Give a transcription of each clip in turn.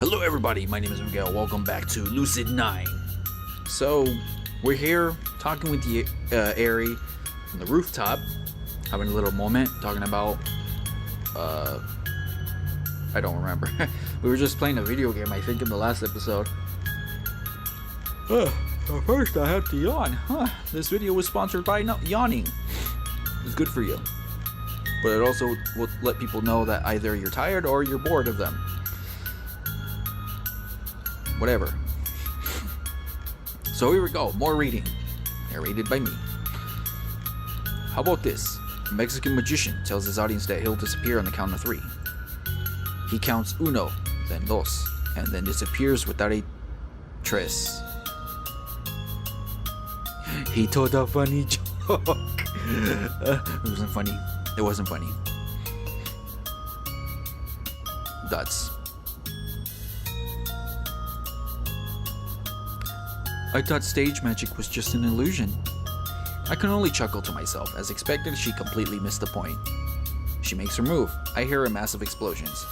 Hello everybody, my name is Miguel. Welcome back to Lucid9. So, we're here talking with the Airy from the rooftop, having a little moment, talking about, I don't remember. We were just playing a video game, I think, in the last episode. First I had to yawn. This video was sponsored by yawning. It's good for you. But it also will let people know that either you're tired or you're bored of them. Whatever. So here we go, more reading. Narrated by me. How about this? A Mexican magician tells his audience that he'll disappear on the count of 3. He counts uno, then dos, and then disappears without a trace. He told a funny joke. It wasn't funny. It wasn't funny. Dots. I thought stage magic was just an illusion. I can only chuckle to myself. As expected, she completely missed the point. She makes her move. I hear a massive explosions.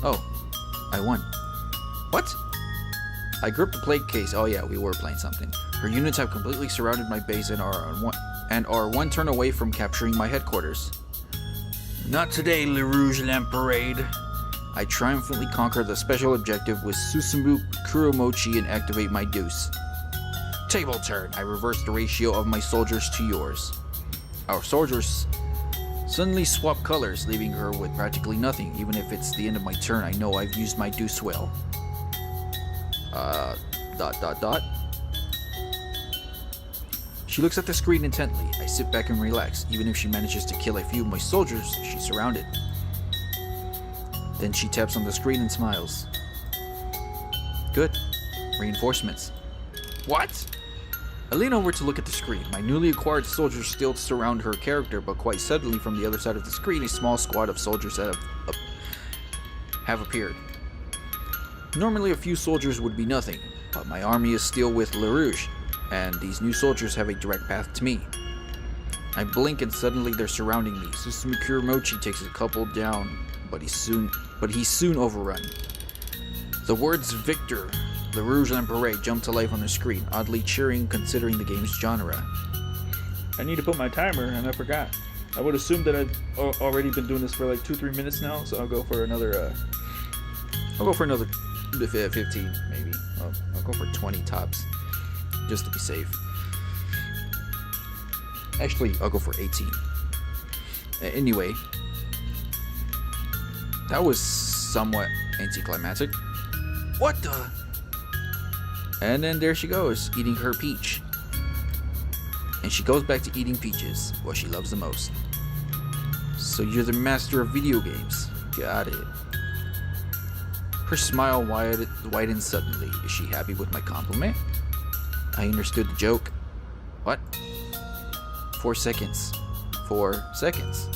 Oh, I won. What? I grip the plague case. Oh yeah, we were playing something. Her units have completely surrounded my base and are one turn away from capturing my headquarters. Not today, Le Rouge Lamparade. I triumphantly conquer the special objective with Susumu Kuromochi and activate my deuce. Table turn. I reverse the ratio of my soldiers to yours. Our soldiers suddenly swap colors, leaving her with practically nothing. Even if it's the end of my turn, I know I've used my deuce well. She looks at the screen intently. I sit back and relax. Even if she manages to kill a few of my soldiers, she's surrounded. Then she taps on the screen and smiles. Good. Reinforcements. What? I lean over to look at the screen. My newly acquired soldiers still surround her character, but quite suddenly from the other side of the screen, a small squad of soldiers have appeared. Normally a few soldiers would be nothing, but my army is still with Le Rouge, and these new soldiers have a direct path to me. I blink and suddenly they're surrounding me. Susumu Kuromochi takes a couple down, but he's soon overrun. The words Victor, Le Rouge Lamparade jump to life on the screen, oddly cheering considering the game's genre. I need to put my timer, and I forgot. I would assume that I've already been doing this for like 2-3 minutes now, so I'll go for another 15 maybe. I'll go for 20 tops, just to be safe. Actually, I'll go for 18. Anyway, that was somewhat anticlimactic. What the? And then there she goes, eating her peach. And she goes back to eating peaches, what she loves the most. So you're the master of video games. Got it. Her smile widens suddenly. Is she happy with my compliment? I understood the joke. What? 4 seconds. 4 seconds.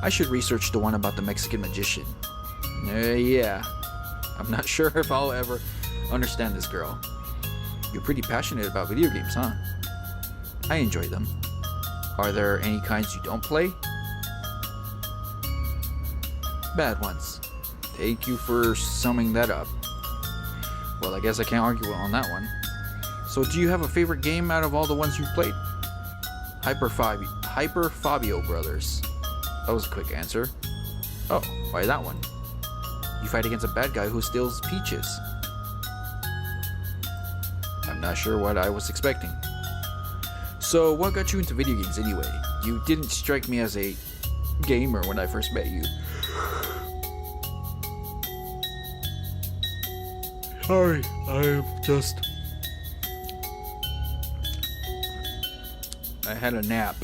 I should research the one about the Mexican magician. Yeah. I'm not sure if I'll ever understand this girl. You're pretty passionate about video games, huh? I enjoy them. Are there any kinds you don't play? Bad ones. Thank you for summing that up. Well, I guess I can't argue on that one. So do you have a favorite game out of all the ones you've played? Hyper Fabio Brothers. That was a quick answer. Oh, why that one? You fight against a bad guy who steals peaches. I'm not sure what I was expecting. So, what got you into video games anyway? You didn't strike me as a gamer when I first met you. Sorry, I had a nap.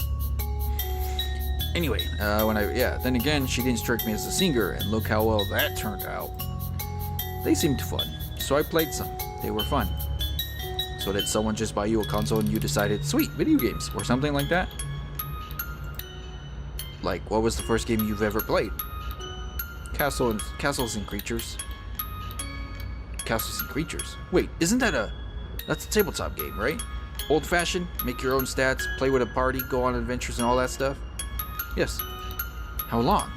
Anyway, then again, she didn't strike me as a singer, and look how well that turned out. They seemed fun, so I played some. They were fun. So did someone just buy you a console and you decided, sweet, video games, or something like that? Like, what was the first game you've ever played? Castles and Creatures. Castles and Creatures? Wait, that's a tabletop game, right? Old-fashioned, make your own stats, play with a party, go on adventures and all that stuff? Yes. How long?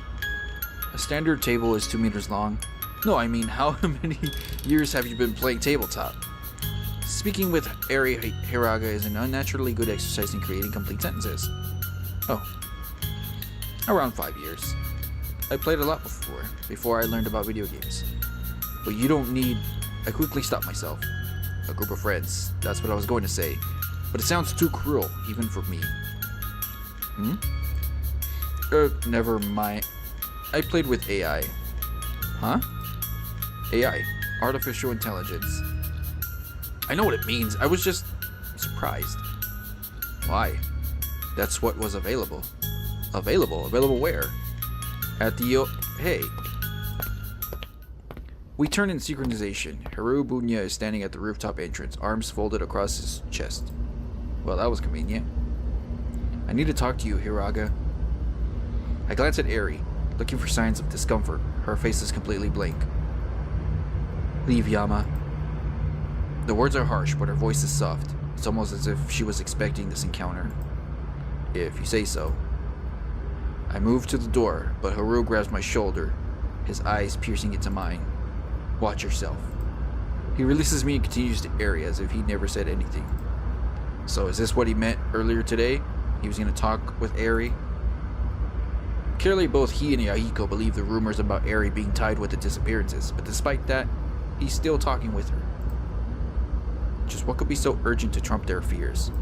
A standard table is 2 meters long. No, I mean, how many years have you been playing tabletop? Speaking with Eri Hiraga is an unnaturally good exercise in creating complete sentences. Oh. Around 5 years. I played a lot before I learned about video games. But you don't need... I quickly stopped myself. A group of friends. That's what I was going to say. But it sounds too cruel, even for me. Never mind. I played with AI. Huh? AI. Artificial intelligence. I know what it means. I was just surprised. Why? That's what was available. Available? Available where? At the... Hey. We turn in synchronization. Haru Bunya is standing at the rooftop entrance, arms folded across his chest. Well, that was convenient. I need to talk to you, Hiraga. I glance at Eri, looking for signs of discomfort. Her face is completely blank. Leave, Yama. The words are harsh, but her voice is soft. It's almost as if she was expecting this encounter. If you say so. I move to the door, but Haru grabs my shoulder, his eyes piercing into mine. Watch yourself. He releases me and continues to Eri as if he never said anything. So is this what he meant earlier today? He was going to talk with Eri? Clearly both he and Yahiko believe the rumors about Eri being tied with the disappearances, but despite that, he's still talking with her. Just what could be so urgent to trump their fears?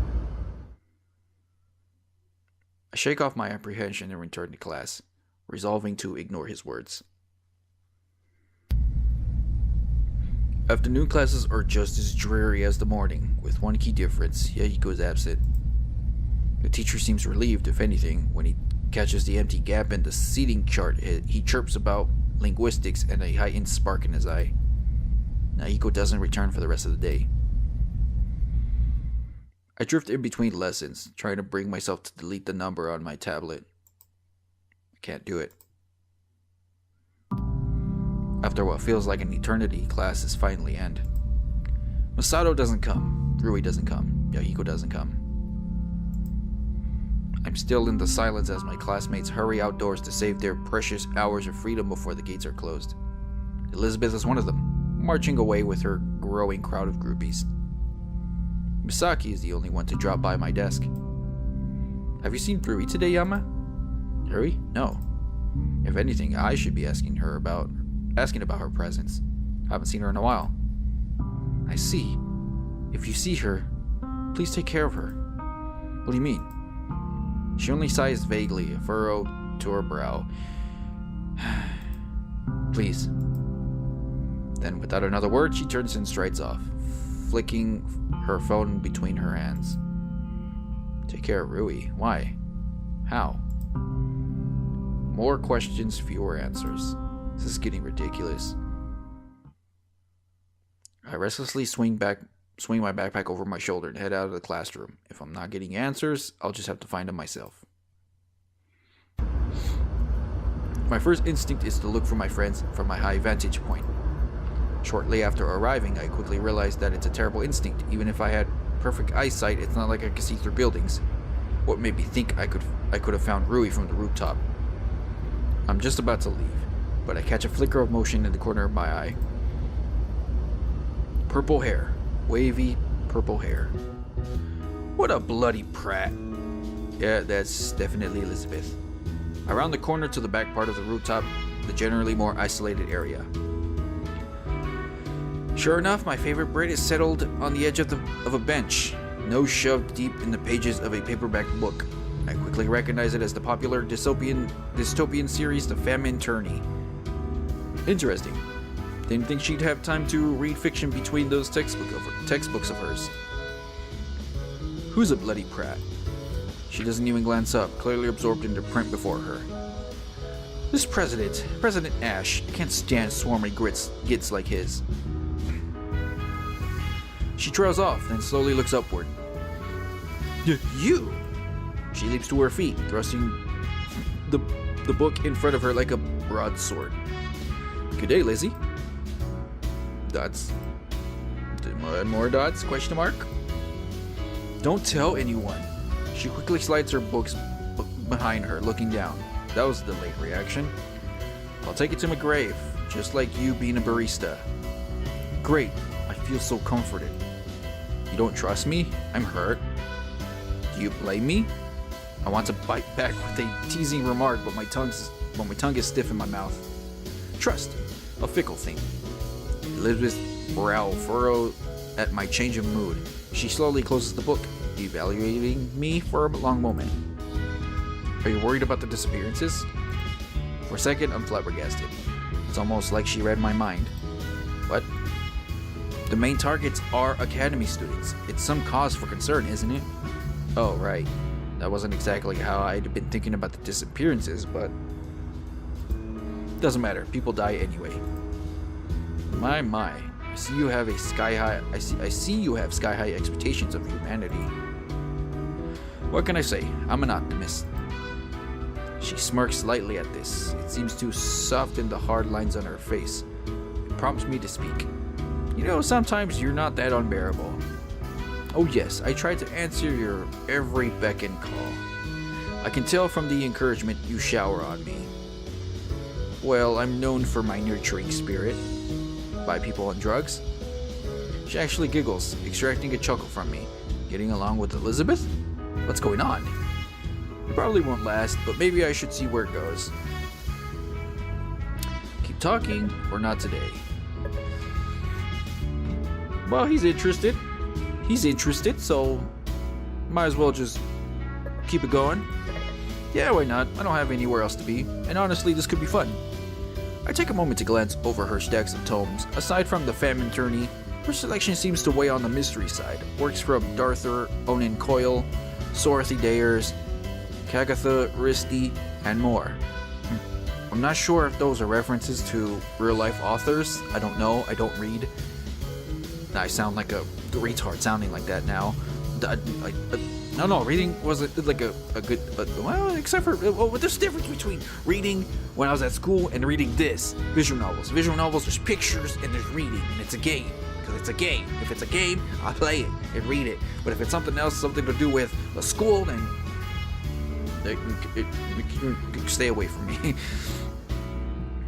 I shake off my apprehension and return to class, resolving to ignore his words. Afternoon classes are just as dreary as the morning, with one key difference: Yahiko is absent. The teacher seems relieved, if anything, when he catches the empty gap in the seating chart. He chirps about linguistics and a heightened spark in his eye. Yahiko doesn't return for the rest of the day. I drift in between lessons, trying to bring myself to delete the number on my tablet. I can't do it. After what feels like an eternity, classes finally end. Masato doesn't come. Rui doesn't come. Yahiko doesn't come. I'm still in the silence as my classmates hurry outdoors to save their precious hours of freedom before the gates are closed. Elizabeth is one of them, marching away with her growing crowd of groupies. Misaki is the only one to drop by my desk. Have you seen Rui today, Yama? Rui? No. If anything, I should be asking about her presence. I haven't seen her in a while. I see. If you see her, please take care of her. What do you mean? She only sighs vaguely, a furrow to her brow. Please. Then, without another word, she turns and strides off, flicking her phone between her hands. Take care of Rui. Why? How? More questions, fewer answers. This is getting ridiculous. I restlessly swing my backpack over my shoulder and head out of the classroom. If I'm not getting answers, I'll just have to find them myself. My first instinct is to look for my friends from my high vantage point. Shortly after arriving, I quickly realized that it's a terrible instinct. Even if I had perfect eyesight, it's not like I could see through buildings. What made me think I could have found Rui from the rooftop? I'm just about to leave, but I catch a flicker of motion in the corner of my eye. Purple hair. Wavy purple hair. What a bloody prat. Yeah, that's definitely Elizabeth. Around the corner to the back part of the rooftop, the generally more isolated area. Sure enough, my favorite Brit is settled on the edge of a bench, nose shoved deep in the pages of a paperback book. I quickly recognize it as the popular dystopian series, The Famine Tourney. Interesting. Didn't think she'd have time to read fiction between those textbooks of hers. Who's a bloody prat? She doesn't even glance up, clearly absorbed in the print before her. This President Ash, I can't stand swarmy gits like his. She trails off, then slowly looks upward. You! She leaps to her feet, thrusting the book in front of her like a broadsword. Good day, Lizzie. Dots. More dots? Question mark? Don't tell anyone. She quickly slides her books behind her, looking down. That was a delayed reaction. I'll take it to my grave, just like you being a barista. Great, I feel so comforted. You don't trust me? I'm hurt. Do you blame me? I want to bite back with a teasing remark, but my tongue is stiff in my mouth. Trust, a fickle thing. Elizabeth's brow furrowed at my change of mood. She slowly closes the book, evaluating me for a long moment. Are you worried about the disappearances? For a second, I'm flabbergasted. It's almost like she read my mind. What? The main targets are academy students. It's some cause for concern, isn't it? Oh, right. That wasn't exactly how I'd been thinking about the disappearances, but doesn't matter. People die anyway. My. I see you have sky-high expectations of humanity. What can I say? I'm an optimist. She smirks slightly at this. It seems to soften the hard lines on her face. It prompts me to speak. You know, sometimes you're not that unbearable. Oh yes, I try to answer your every beck and call. I can tell from the encouragement you shower on me. Well, I'm known for my nurturing spirit. Buy people on drugs? She actually giggles, extracting a chuckle from me. Getting along with Elizabeth? What's going on? It probably won't last, but maybe I should see where it goes. Keep talking, or not today. Well, he's interested. So might as well just keep it going. Yeah, why not? I don't have anywhere else to be, and honestly, this could be fun. I take a moment to glance over her stacks of tomes. Aside from the Famine Tourney, her selection seems to weigh on the mystery side. Works from Darther, Onan Coyle, Sorothy Dayers, Kagatha Risti, and more. I'm not sure if those are references to real-life authors. I don't know. I don't read. I sound like a retard sounding like that now. No, reading wasn't like a good... well, except for... well, there's a difference between reading when I was at school and reading this. Visual novels. Visual novels, there's pictures and there's reading, and it's a game. Because it's a game. If it's a game, I play it and read it. But if it's something else, something to do with a school, then... stay away from me.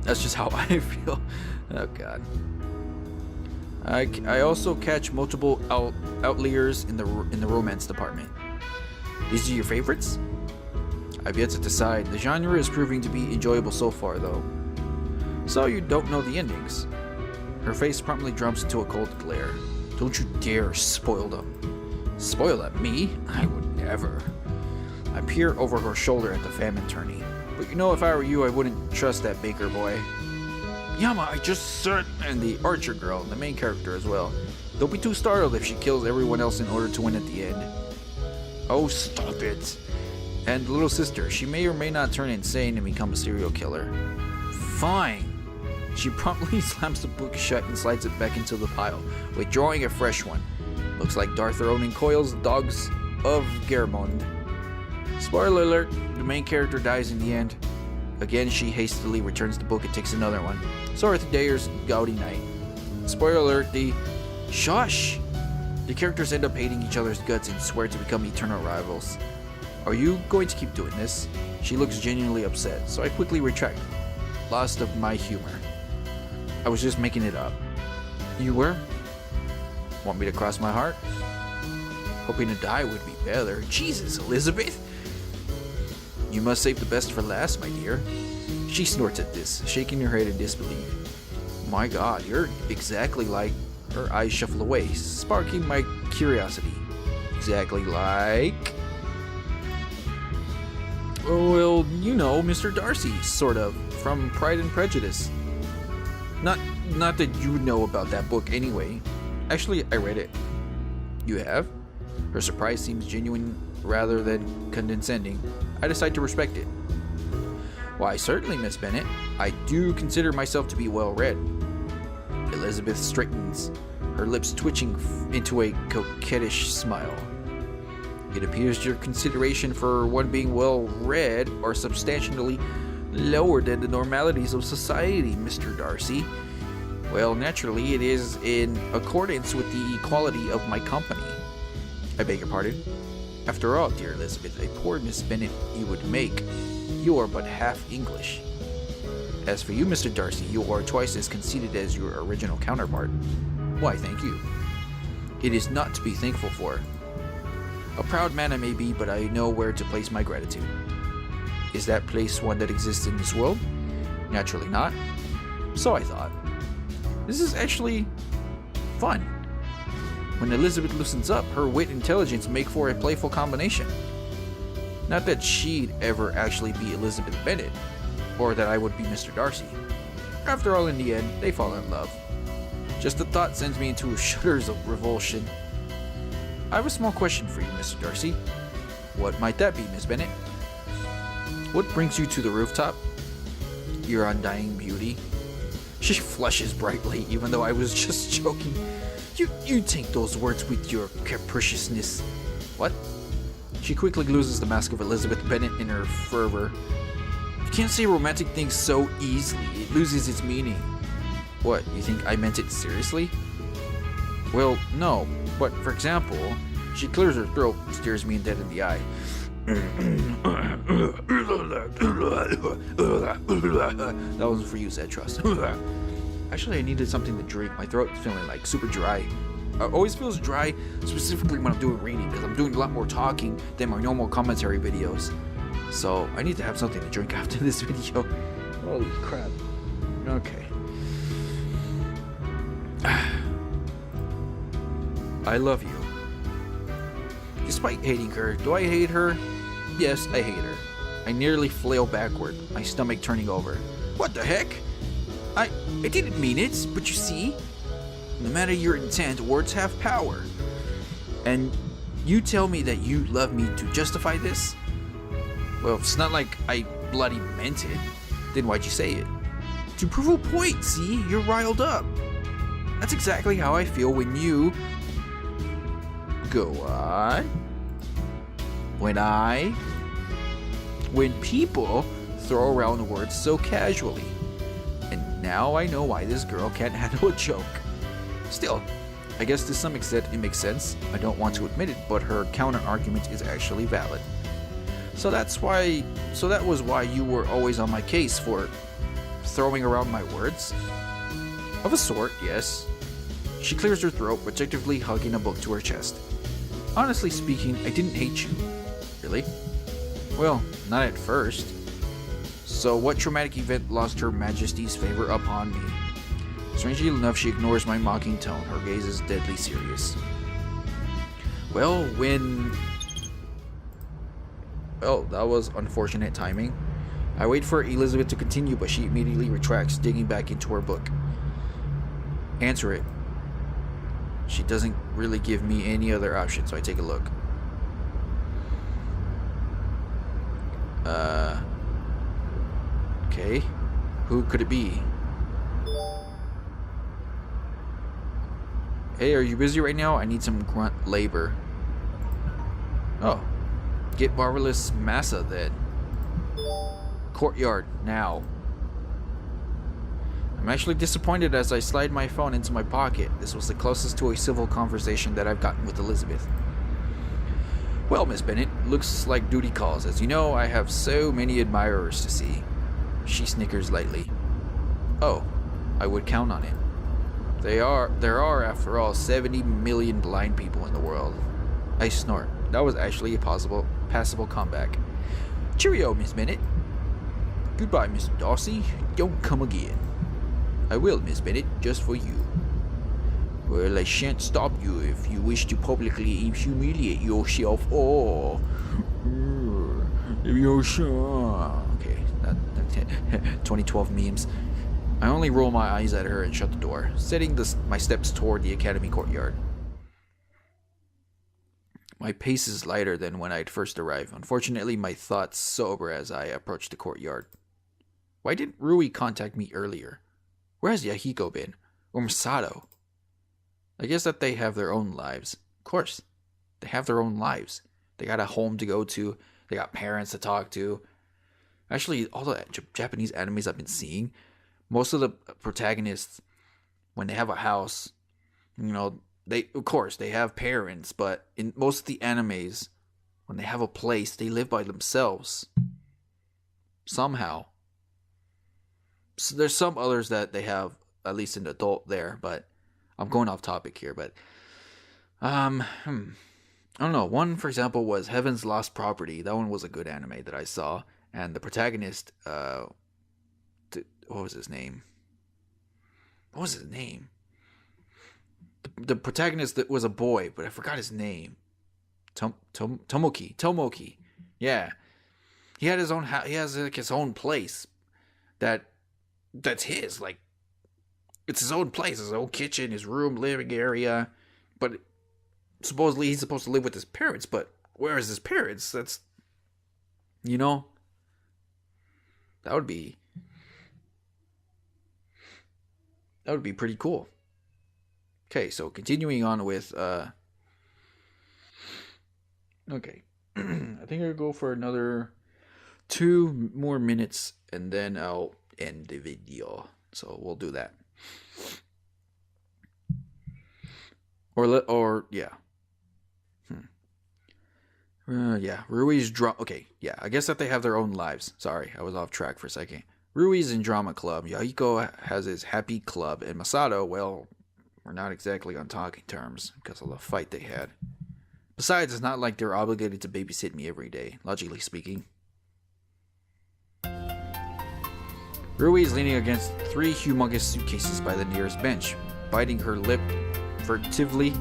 That's just how I feel. Oh god. I also catch multiple outliers in the romance department. These are your favorites? I've yet to decide. The genre is proving to be enjoyable so far, though. So you don't know the endings. Her face promptly drops into a cold glare. Don't you dare spoil them. Spoil at me? I would never. I peer over her shoulder at the Famine Tourney. But you know, if I were you, I wouldn't trust that baker boy. Yama, I just said... And the archer girl, the main character as well. Don't be too startled if she kills everyone else in order to win at the end. Oh, stop it. And little sister, she may or may not turn insane and become a serial killer. Fine. She promptly slams the book shut and slides it back into the pile, withdrawing a fresh one. Looks like Darther Onan Coyle's Dogs of Germond. Spoiler alert, the main character dies in the end. Again, she hastily returns the book and takes another one. Sorothy Dayer's Gaudy Night. Spoiler alert, Shush! The characters end up hating each other's guts and swear to become eternal rivals. Are you going to keep doing this? She looks genuinely upset, so I quickly retract. Lost of my humor. I was just making it up. You were? Want me to cross my heart? Hoping to die would be better. Jesus, Elizabeth! You must save the best for last, my dear. She snorts at this, shaking her head in disbelief. My god, you're exactly like... Her eyes shuffle away, sparking my curiosity. Exactly like... Well, you know, Mr. Darcy, sort of, from Pride and Prejudice. Not that you know about that book anyway. Actually, I read it. You have? Her surprise seems genuine rather than condescending. I decide to respect it. Why, certainly, Miss Bennet. I do consider myself to be well-read. Elizabeth straightens, her lips twitching into a coquettish smile. It appears your consideration for one being well-read are substantially lower than the normalities of society, Mr. Darcy. Well, naturally, it is in accordance with the equality of my company. I beg your pardon? After all, dear Elizabeth, a poor Miss Bennet you would make. You are but half English. As for you, Mr. Darcy, you are twice as conceited as your original counterpart. Why, thank you. It is not to be thankful for. A proud man I may be, but I know where to place my gratitude. Is that place one that exists in this world? Naturally not. So I thought. This is actually fun. When Elizabeth loosens up, her wit and intelligence make for a playful combination. Not that she'd ever actually be Elizabeth Bennet, or that I would be Mr. Darcy. After all, in the end, they fall in love. Just the thought sends me into shudders of revulsion. I have a small question for you, Mr. Darcy. What might that be, Miss Bennet? What brings you to the rooftop? Your undying beauty. She flushes brightly, even though I was just joking. You take those words with your capriciousness. What? She quickly loses the mask of Elizabeth Bennet in her fervor. You can't say romantic things so easily. It loses its meaning. What, you think I meant it seriously? Well, no. But, for example, she clears her throat, stares me dead in the eye. That wasn't for you, said Trust. Actually, I needed something to drink. My throat is feeling like super dry. It always feels dry, specifically when I'm doing reading, because I'm doing a lot more talking than my normal commentary videos. So I need to have something to drink after this video. Holy crap. Okay. I love you. Despite hating her, do I hate her? Yes, I hate her. I nearly flail backward, my stomach turning over. What the heck? I didn't mean it, but you see, no matter your intent, words have power. And you tell me that you love me to justify this? Well, it's not like I bloody meant it. Then why'd you say it? To prove a point, see? You're riled up. That's exactly how I feel when you... Go on. When people throw around words so casually. And now I know why this girl can't handle a joke. Still, I guess to some extent it makes sense. I don't want to admit it, but her counter argument is actually valid. So that was why you were always on my case for throwing around my words? Of a sort, yes. She clears her throat, protectively hugging a book to her chest. Honestly speaking, I didn't hate you. Really? Well, not at first. So what traumatic event lost Her Majesty's favor upon me? Strangely enough, she ignores my mocking tone. Her gaze is deadly serious. Well, that was unfortunate timing. I wait for Elizabeth to continue, but she immediately retracts, digging back into her book. Answer it. She doesn't really give me any other option, so I take a look. Okay. Who could it be? Hey, are you busy right now? I need some grunt labor. Oh. Get marvelous massa then. Courtyard, now. I'm actually disappointed as I slide my phone into my pocket. This was the closest to a civil conversation that I've gotten with Elizabeth. Well, Miss Bennet, looks like duty calls. As you know, I have so many admirers to see. She snickers lightly. Oh, I would count on it. There are, after all, 70 million blind people in the world. I snort. That was actually a passable comeback. Cheerio, Miss Bennet. Goodbye, Mr. Darcy. Don't come again. I will, Miss Bennet, just for you. Well, I shan't stop you if you wish to publicly humiliate yourself or... Okay, 2012 memes. I only roll my eyes at her and shut the door, setting my steps toward the academy courtyard. My pace is lighter than when I'd first arrived. Unfortunately, my thoughts sober as I approach the courtyard. Why didn't Rui contact me earlier? Where has Yahiko been? Or Masato? I guess that they have their own lives. Of course, they have their own lives. They got a home to go to. They got parents to talk to. Actually, all the Japanese animes I've been seeing, most of the protagonists, when they have a house, they have parents, but in most of the animes, when they have a place, they live by themselves. Somehow. there's some others that they have at least an adult there, but I'm going off topic here. But I don't know. One, for example, was Heaven's Lost Property. That one was a good anime that I saw, and the protagonist, what was his name? What was his name? The protagonist that was a boy, but I forgot his name. Tomoki. Yeah, he had his own house. He has like his own place that's his. Like, it's his own place, his own kitchen, his room, living area. But supposedly he's supposed to live with his parents. But where is his parents? That's, you know, that would be pretty cool. Okay, so continuing on with okay. I think I'll go for another 2 more minutes and then I'll end the video. So we'll do that. Yeah. Yeah, Rui's drama. Okay, yeah, I guess that they have their own lives. Sorry, I was off track for a second. Rui's in drama club. Yahiko has his happy club, and Masato, well, we're not exactly on talking terms because of the fight they had. Besides, it's not like they're obligated to babysit me every day, logically speaking. Rui is leaning against 3 humongous suitcases by the nearest bench, biting her lip furtively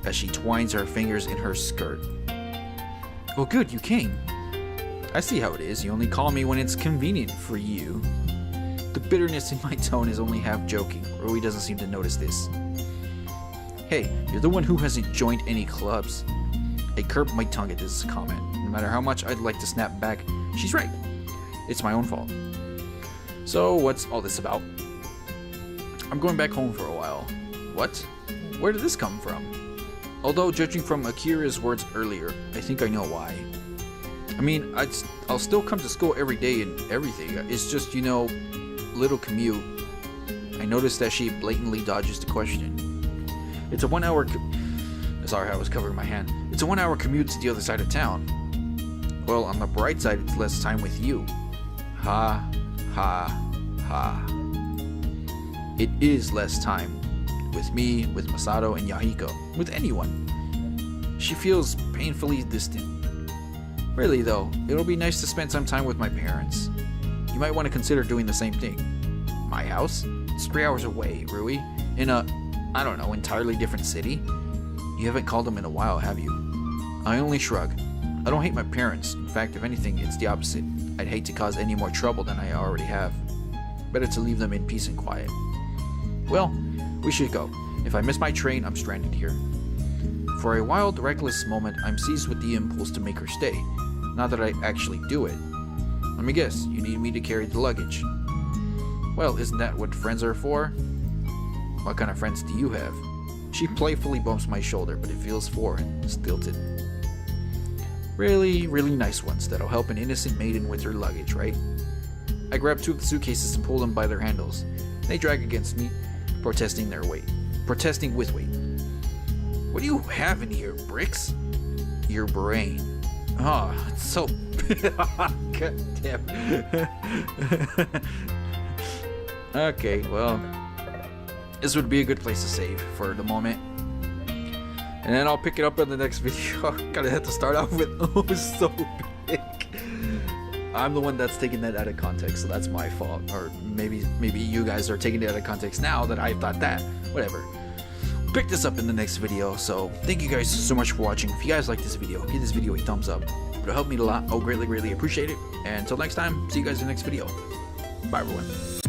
as she twines her fingers in her skirt. Well, good, you came. I see how it is. You only call me when it's convenient for you. The bitterness in my tone is only half joking. Rui doesn't seem to notice this. Hey, you're the one who hasn't joined any clubs. I curb my tongue at this comment. No matter how much I'd like to snap back, she's right. It's my own fault. So, what's all this about? I'm going back home for a while. What? Where did this come from? Although, judging from Akira's words earlier, I think I know why. I mean, I'll still come to school every day and everything. It's just, you know, little commute. I noticed that she blatantly dodges the question. It's a 1 hour... Sorry, I was covering my hand. It's a 1 hour commute to the other side of town. Well, on the bright side, it's less time with you. Ha, ha, ha. It is less time. With me, with Masato and Yahiko. With anyone. She feels painfully distant. Really though, it'll be nice to spend some time with my parents. You might want to consider doing the same thing. My house? It's 3 hours away, Rui. In a, I don't know, entirely different city? You haven't called them in a while, have you? I only shrug. I don't hate my parents. In fact, if anything, it's the opposite. I'd hate to cause any more trouble than I already have. Better to leave them in peace and quiet. Well, we should go. If I miss my train, I'm stranded here. For a wild, reckless moment, I'm seized with the impulse to make her stay. Not that I actually do it. Let me guess, you need me to carry the luggage. Well, isn't that what friends are for? What kind of friends do you have? She playfully bumps my shoulder, but it feels foreign, stilted. Really, really nice ones that'll help an innocent maiden with her luggage, right? I grab 2 of the suitcases and pull them by their handles. They drag against me, protesting with weight. What do you have in here, bricks? Your brain. Oh, it's so... God damn. Okay, well, this would be a good place to save for the moment. And then I'll pick it up in the next video. Gotta have to start off with, oh, it's so big. I'm the one that's taking that out of context, so that's my fault. Or maybe you guys are taking it out of context now that I thought that. Whatever. Pick this up in the next video. So thank you guys so much for watching. If you guys like this video, give this video a thumbs up. It'll help me a lot. I'll greatly appreciate it. And until next time, see you guys in the next video. Bye everyone.